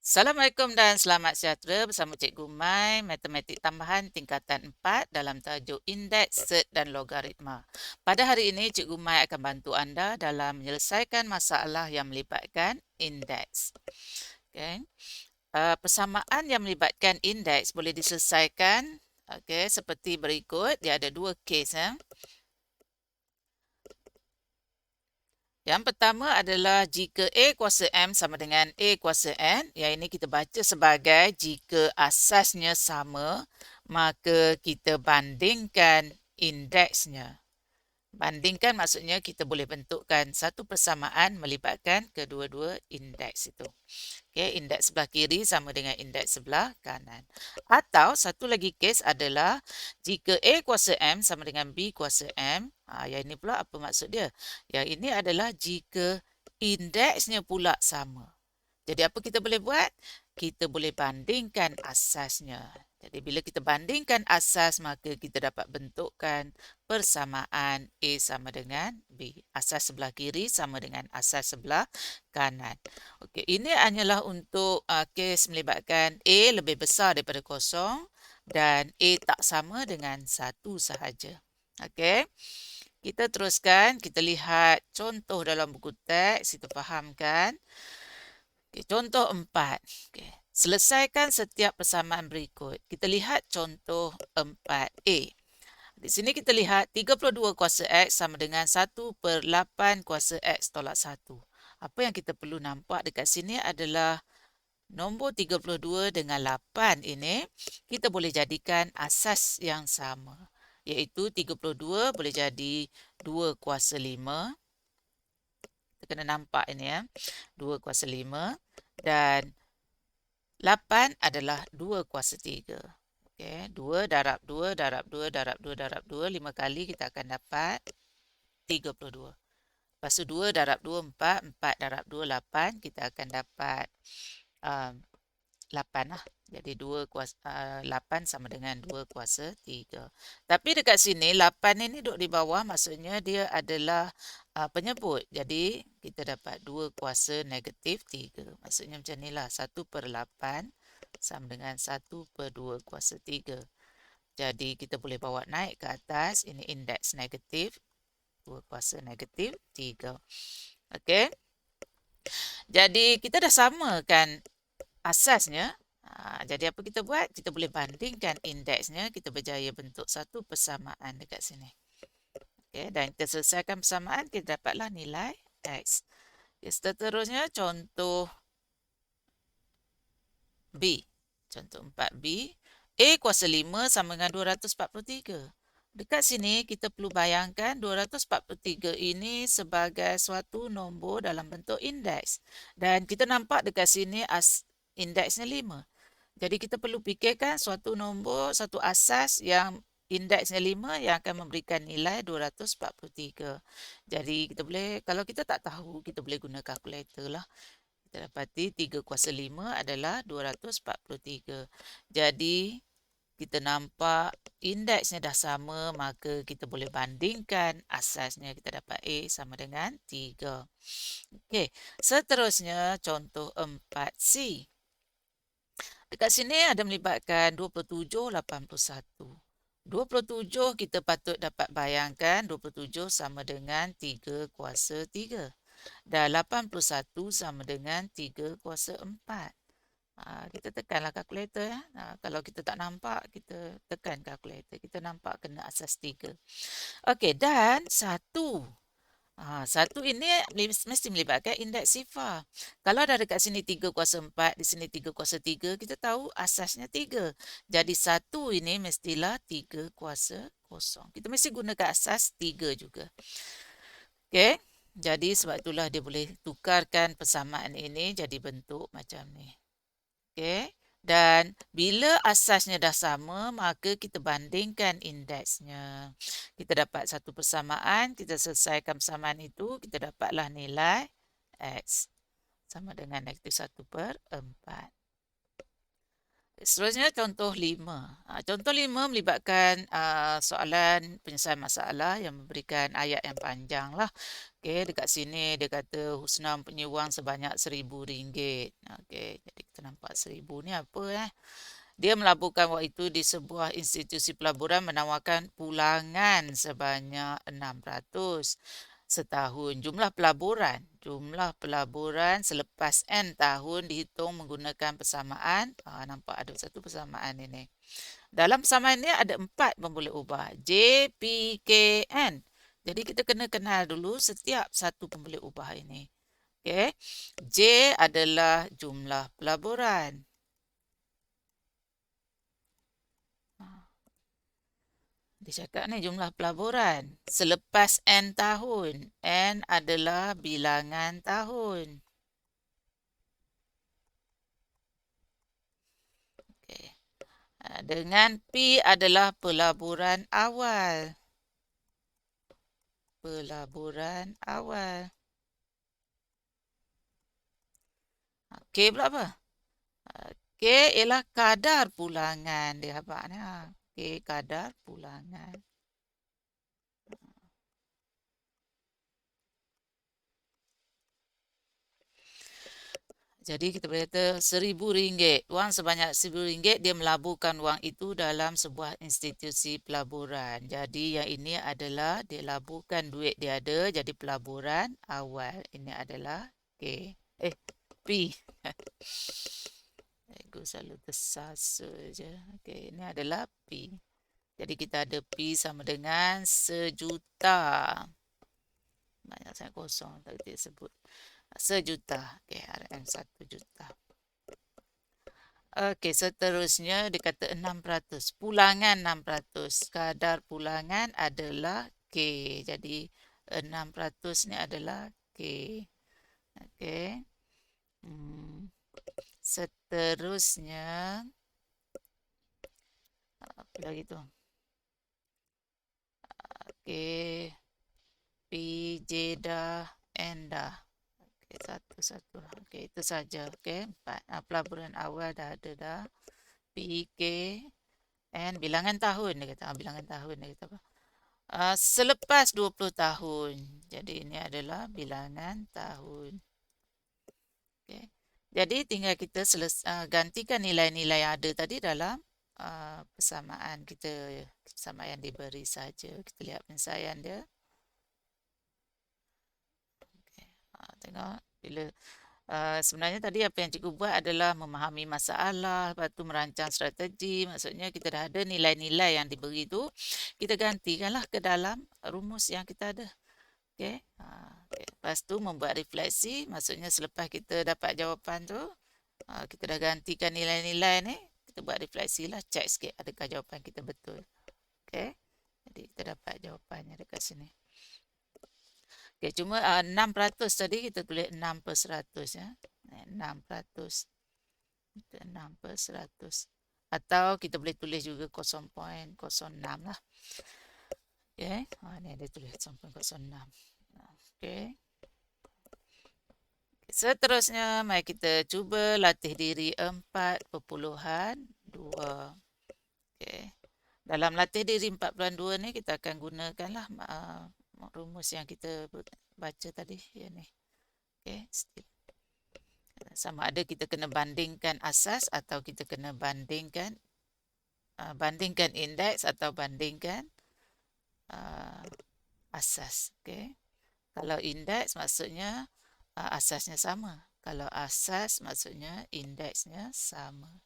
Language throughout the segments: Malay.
Assalamualaikum dan selamat sejahtera bersama Cikgu Mai, Matematik Tambahan tingkatan 4 dalam tajuk Indeks, Set dan Logaritma. Pada hari ini, Cikgu Mai akan bantu anda dalam menyelesaikan masalah yang melibatkan indeks. Okay. Persamaan yang melibatkan indeks boleh diselesaikan seperti berikut. Dia ada dua kes. Yang pertama adalah jika A kuasa M sama dengan A kuasa N. Yang ini kita baca sebagai jika asasnya sama, maka kita bandingkan indeksnya. Bandingkan maksudnya kita boleh bentukkan satu persamaan melibatkan kedua-dua indeks itu. Indeks sebelah kiri sama dengan indeks sebelah kanan. Atau satu lagi kes adalah jika A kuasa M sama dengan B kuasa M. Yang ini pula apa maksud dia? Yang ini adalah jika indeksnya pula sama. Jadi apa kita boleh buat? Kita boleh bandingkan asasnya. Jadi bila kita bandingkan asas, maka kita dapat bentukkan persamaan A sama dengan B. Asas sebelah kiri sama dengan asas sebelah kanan. Okey, ini hanyalah untuk kes melibatkan A lebih besar daripada kosong dan A tak sama dengan 1 sahaja. Okey. Kita teruskan, kita lihat contoh dalam buku teks, kita fahamkan. Contoh 4. Selesaikan setiap persamaan berikut. Kita lihat contoh 4A. Di sini kita lihat 32 kuasa X sama dengan 1/8 kuasa X tolak 1. Apa yang kita perlu nampak dekat sini adalah nombor 32 dengan 8 ini kita boleh jadikan asas yang sama. Iaitu 32 boleh jadi 2 kuasa 5. Kita kena nampak ini ya. 2 kuasa 5 dan 8 adalah 2 kuasa 3. Okey, 2 darab 2 darab 2 darab 2 darab 2 5 kali kita akan dapat 32. Lepas tu 2 darab 2 4, 4 darab 2 8, kita akan dapat 8 lah. Jadi 8 sama dengan 2 kuasa 3. Tapi dekat sini 8 ini duduk di bawah, maksudnya dia adalah penyebut. Jadi kita dapat 2 kuasa negatif 3. Maksudnya macam inilah, 1/8 sama dengan 1/2 kuasa 3. Jadi kita boleh bawa naik ke atas, ini indeks negatif, 2 kuasa negatif 3. Okey. Jadi kita dah samakan asasnya. Jadi apa kita buat? Kita boleh bandingkan indeksnya. Kita berjaya bentuk satu persamaan dekat sini. Okay, dan kita selesaikan persamaan, kita dapatlah nilai X. Okay, seterusnya contoh B. Contoh 4B. A kuasa 5 sama dengan 243. Dekat sini kita perlu bayangkan 243 ini sebagai suatu nombor dalam bentuk indeks. Dan kita nampak dekat sini indeksnya 5. Jadi kita perlu fikirkan suatu nombor, satu asas yang indeksnya 5 yang akan memberikan nilai 243. Jadi kita boleh, kalau kita tak tahu, kita boleh guna kalkulator lah. Kita dapati 3 kuasa 5 adalah 243. Jadi kita nampak indeksnya dah sama, maka kita boleh bandingkan asasnya. Kita dapat A sama dengan 3. Okey, seterusnya contoh 4C. Dekat sini ada melibatkan 27, 81. 27 kita patut dapat bayangkan 27 sama dengan 3 kuasa 3. Dan 81 sama dengan 3 kuasa 4. Kita tekanlah kalkulator ya. Kalau kita tak nampak, kita tekan kalkulator. Kita nampak kena asas 3. Okey, dan 1. Satu ini mesti melibatkan indeks sifar. Kalau ada dekat sini 3 kuasa 4, di sini 3 kuasa 3, kita tahu asasnya 3. Jadi 1 ini mestilah 3 kuasa 0. Kita mesti gunakan asas 3 juga. Okey. Jadi sebab itulah dia boleh tukarkan persamaan ini jadi bentuk macam ni. Okey. Dan bila asasnya dah sama, maka kita bandingkan indeksnya. Kita dapat satu persamaan, kita selesaikan persamaan itu, kita dapatlah nilai X sama dengan -1/4. Seterusnya contoh 5. Contoh 5 melibatkan soalan penyelesaian masalah yang memberikan ayat yang panjang lah. Okey, dekat sini dia kata Husna mempunyai wang sebanyak RM1,000. Okey, jadi kita nampak 1,000 ni apa Dia melaburkan wang itu di sebuah institusi pelaburan menawarkan pulangan sebanyak 600 setahun. Jumlah pelaburan selepas N tahun dihitung menggunakan persamaan. Nampak ada satu persamaan ini. Dalam persamaan ini ada 4 pemboleh ubah. J, P, K, N. Jadi kita kena kenal dulu setiap satu pemboleh ubah ini. Okay. J adalah jumlah pelaburan. Dia cakap ni jumlah pelaburan. Selepas N tahun. N adalah bilangan tahun. Okay. Dengan P adalah pelaburan awal. Pelaburan awal. K pula apa? K ialah kadar pulangan. Dia apa ni? K kadar pulangan. Jadi kita boleh kata RM1,000. Wang sebanyak RM1,000 dia melaburkan wang itu dalam sebuah institusi pelaburan. Jadi yang ini adalah dia laburkan duit dia ada jadi pelaburan awal. Ini adalah K. P. Aku selalu tersasa je. Okey, ini adalah P. Jadi kita ada P sama dengan 1,000,000. Banyak sangat kosong tadi dia sebut. 1,000,000. Okey, RM 1,000,000. Okey, seterusnya dia kata 600. Pulangan 600. Kadar pulangan adalah K. Jadi 600 ni adalah K. Okey. Seterusnya apa lagi tu? Okey. P, J dah, N dah. Okey, satu-satu. Okey, itu saja. Okey, 4. Pelaburan awal dah ada dah. P, K, N. Bilangan tahun dia kata. Bilangan tahun dia kata apa? Selepas 20 tahun. Jadi ini adalah bilangan tahun. Okay. Jadi tinggal kita gantikan nilai-nilai yang ada tadi dalam persamaan kita. Persamaan yang diberi saja. Kita lihat penyelesaian dia. Okay. Tengok bila sebenarnya tadi apa yang cikgu buat adalah memahami masalah, lepas tu merancang strategi. Maksudnya kita dah ada nilai-nilai yang diberi tu, kita gantikanlah ke dalam rumus yang kita ada. Okay. Lepas tu membuat refleksi, maksudnya selepas kita dapat jawapan tu, kita dah gantikan nilai-nilai ni, kita buat refleksi lah, cek sikit adakah jawapan kita betul. Okay. Jadi kita dapat jawapannya dekat sini. Okay, cuma 6% tadi kita tulis 6/100 ya. 6%. 6/100. Atau kita boleh tulis juga 0.06 lah. Okay. Ni ada tulis 0.06. Okay. Seterusnya, mari kita cuba latih diri 4.2. Okay. Dalam latih diri 4.2 ni, kita akan gunakanlah rumus yang kita baca tadi. Ya, ni. Okay. Sama ada kita kena bandingkan asas atau kita kena bandingkan indeks atau bandingkan asas. Okay. Kalau indeks maksudnya asasnya sama. Kalau asas maksudnya indeksnya sama.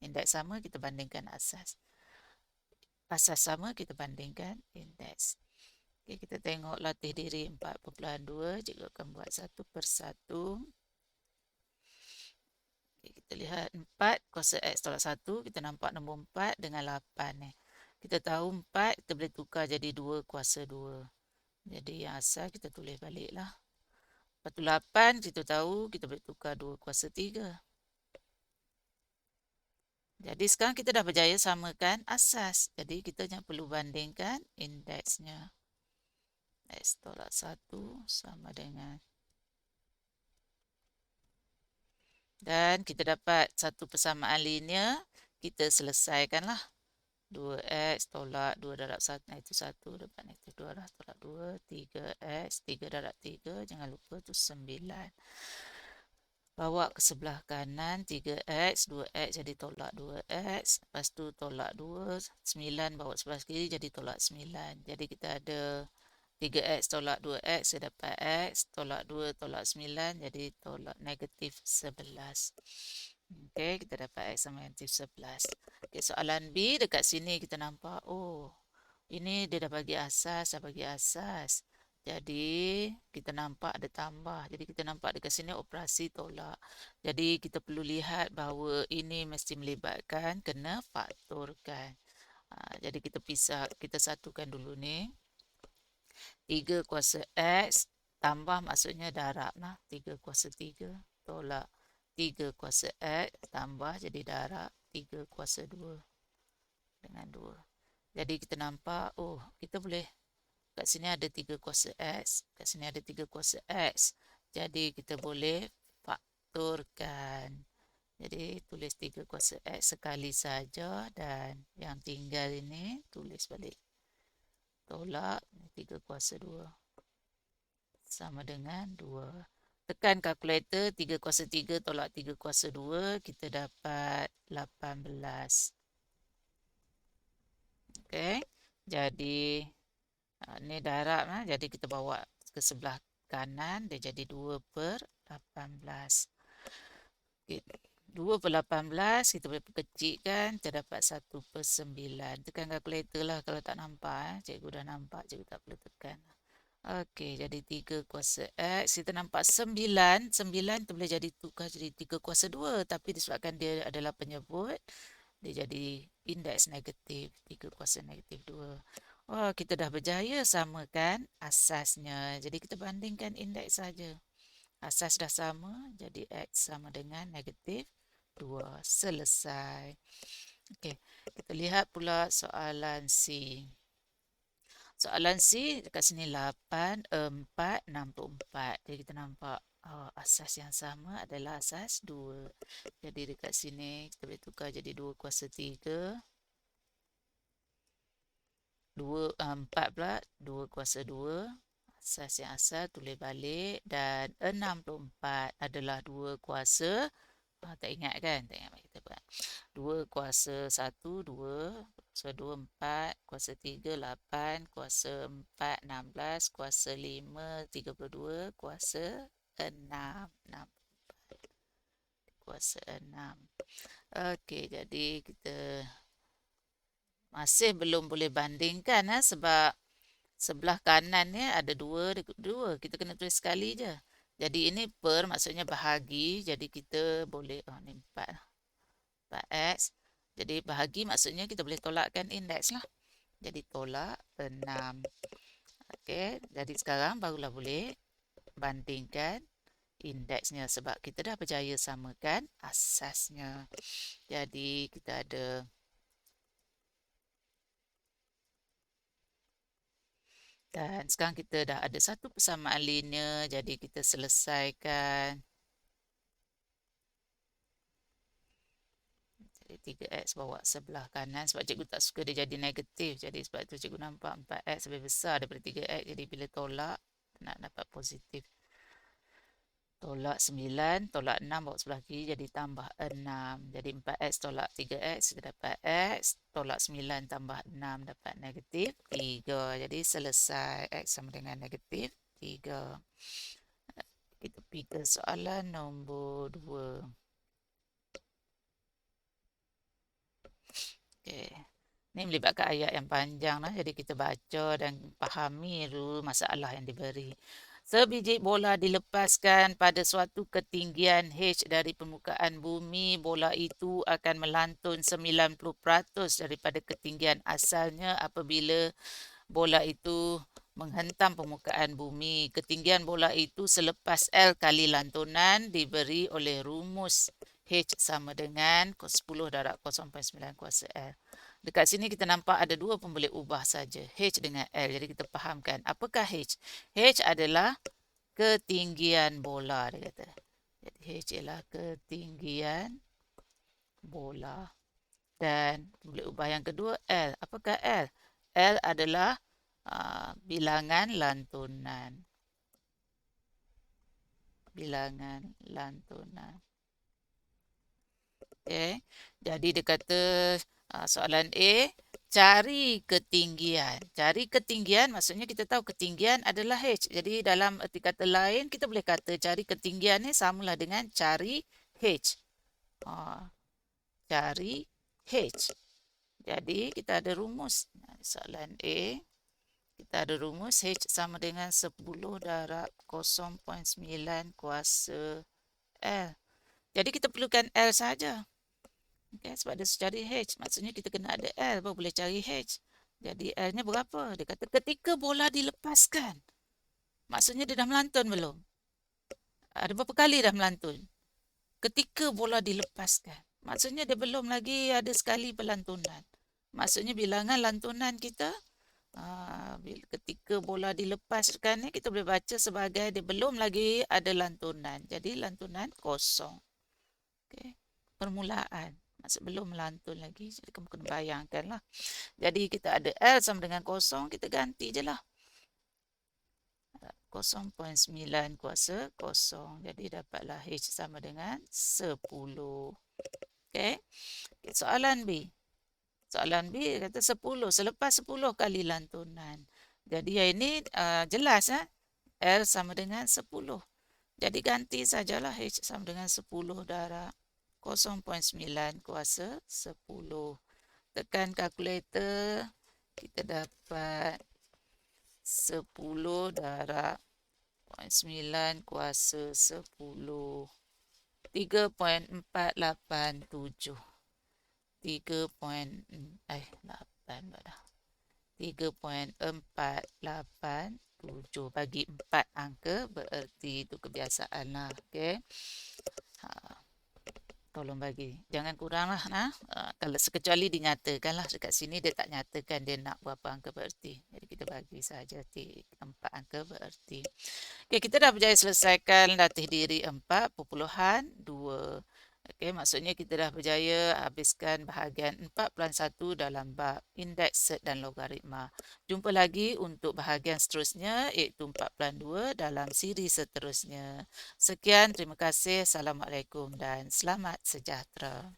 Indeks sama kita bandingkan asas. Asas sama kita bandingkan indeks. Okay, kita tengok latih diri 4.2. Cikgu akan buat satu persatu. Okay, kita lihat 4 kuasa X tolak 1. Kita nampak nombor 4 dengan 8 ni. Kita tahu 4 kita boleh tukar jadi 2 kuasa 2. Jadi yang asal kita tulis balik lah. Lepas tu 8 kita tahu kita boleh tukar 2 kuasa 3. Jadi sekarang kita dah berjaya samakan asas. Jadi kita hanya perlu bandingkan indeksnya. X tolak 1 sama dengan. Dan kita dapat satu persamaan linear kita selesaikanlah. 2x tolak 2 darab 1, itu 1, dapat negatif 2 lah, tolak 2, 3x, 3 darab 3, jangan lupa tu 9. Bawa ke sebelah kanan, 3x, 2x jadi tolak 2x, lepas tu tolak 2, 9 bawa sebelah kiri jadi tolak 9. Jadi kita ada 3x tolak 2x, saya dapat x, tolak 2 tolak 9, jadi tolak negatif 11. Okey, kita dapat x sama negatif 11. Okey, soalan B dekat sini kita nampak, oh, ini dia dah bagi asas, dah bagi asas. Jadi, kita nampak ada tambah. Jadi, kita nampak dekat sini operasi tolak. Jadi, kita perlu lihat bahawa ini mesti melibatkan kena faktorkan. Jadi, kita pisah, kita satukan dulu ni. 3 kuasa X tambah maksudnya darab lah. 3 kuasa 3 tolak 3 kuasa X tambah jadi darab 3 kuasa 2 dengan 2. Jadi kita nampak, oh, kita boleh, kat sini ada 3 kuasa X, kat sini ada 3 kuasa X. Jadi kita boleh faktorkan. Jadi tulis 3 kuasa X sekali saja dan yang tinggal ini tulis balik. Tolak 3 kuasa 2 sama dengan 2. Tekan kalkulator, 3 kuasa 3 tolak 3 kuasa 2, kita dapat 18. Okey, jadi ni darab lah. Jadi kita bawa ke sebelah kanan, dia jadi 2/18. Okay. 2/18, kita boleh kecilkan, kita dapat 1/9. Tekan kalkulator lah kalau tak nampak. Cikgu dah nampak, cikgu tak perlu tekan. Okey, jadi 3 kuasa X. Kita nampak 9. 9 tu boleh jadi tukar jadi 3 kuasa 2. Tapi disebabkan dia adalah penyebut, dia jadi indeks negatif. 3 kuasa negatif 2. Wah, kita dah berjaya samakan asasnya. Jadi kita bandingkan indeks saja. Asas dah sama, jadi X sama dengan negatif 2. Selesai. Okey, kita lihat pula soalan C. Soalan C dekat sini 8, 4, 64. Jadi kita nampak asas yang sama adalah asas 2. Jadi dekat sini kita boleh tukar jadi 2 kuasa 3. 4 pula 2 kuasa 2. Asas yang asal tulis balik. Dan 64 adalah 2 kuasa. Tak ingat kan? Tak ingat kita buat. 2 kuasa 1, 2. Kuasa 2, 4. Kuasa 3, 8. Kuasa 4, 16. Kuasa 5, 32. Kuasa 6, 64. Kuasa 6. Okey, jadi kita masih belum boleh bandingkan sebab sebelah kanan ni ada 2. Kita kena tulis sekali je. Jadi ini per maksudnya bahagi. Jadi kita boleh, ni 4. 4x. Jadi bahagi maksudnya kita boleh tolakkan indeks lah. Jadi tolak 6. Okey, jadi sekarang barulah boleh bandingkan indeksnya sebab kita dah berjaya samakan asasnya. Jadi kita ada dan sekarang kita dah ada satu persamaan linear, jadi kita selesaikan. Jadi 3x bawa sebelah kanan sebab cikgu tak suka dia jadi negatif. Jadi sebab itu cikgu nampak 4x lebih besar daripada 3x. Jadi bila tolak, nak dapat positif. Tolak 9, tolak 6 bawa sebelah kiri jadi tambah 6. Jadi 4x tolak 3x kita dapat x. Tolak 9 tambah 6 dapat negatif 3. Jadi selesai x sama dengan negatif 3. Kita pergi ke soalan nombor 2. Okey. Ini melibatkan ayat yang panjang lah. Jadi kita baca dan fahami dulu masalah yang diberi. Sebiji bola dilepaskan pada suatu ketinggian H dari permukaan bumi, bola itu akan melantun 90% daripada ketinggian asalnya apabila bola itu menghentam permukaan bumi. Ketinggian bola itu selepas L kali lantunan diberi oleh rumus H sama dengan 10 darab 0.9 kuasa L. Dekat sini kita nampak ada 2 pun boleh ubah saja, H dengan L. Jadi kita fahamkan apakah H. H adalah ketinggian bola, dia kata. Jadi H ialah ketinggian bola. Dan boleh ubah yang kedua, L. Apakah L? L adalah bilangan lantunan. Bilangan lantunan. Okay. Jadi dia kata soalan A, cari ketinggian. Cari ketinggian maksudnya kita tahu ketinggian adalah H. Jadi dalam erti kata lain kita boleh kata cari ketinggian ni samalah dengan cari H. Cari H. Jadi kita ada rumus. Soalan A, kita ada rumus H sama dengan 10 darab 0.9 kuasa L. Jadi kita perlukan L saja. Okay, sebab dia cari H. Maksudnya kita kena ada L baru boleh cari H. Jadi L-nya berapa? Dia kata ketika bola dilepaskan. Maksudnya dia dah melantun belum? Ada berapa kali dah melantun? Ketika bola dilepaskan. Maksudnya dia belum lagi ada sekali pelantunan. Maksudnya bilangan lantunan kita ketika bola dilepaskan ni kita boleh baca sebagai dia belum lagi ada lantunan. Jadi lantunan kosong. Okay. Permulaan. Maksud belum melantun lagi. Jadi kamu kena bayangkan lah. Jadi kita ada L sama dengan kosong. Kita ganti je lah. 0.9 kuasa kosong. Jadi dapatlah H sama dengan 10. Okay. Soalan B. Soalan B kata 10. Selepas 10 kali lantunan. Jadi yang ini jelas. L sama dengan 10. Jadi ganti sajalah H sama dengan 10 darab 0.9 kuasa 10. Tekan kalkulator. Kita dapat 10 darab 0.9 kuasa 10. 3.487. 3.487 bagi 4 angka bererti itu kebiasaan lah. Okay. Tolong bagi. Jangan kurang lah. Kalau sekecuali dinyatakan lah. Dekat sini dia tak nyatakan dia nak berapa angka bererti. Jadi kita bagi saja 4 angka bererti. Okay, kita dah berjaya selesaikan latih diri 4.2. Okay, maksudnya kita dah berjaya habiskan bahagian 4.1 dalam bab indeks, set dan logaritma. Jumpa lagi untuk bahagian seterusnya iaitu 4.2 dalam siri seterusnya. Sekian, terima kasih. Assalamualaikum dan selamat sejahtera.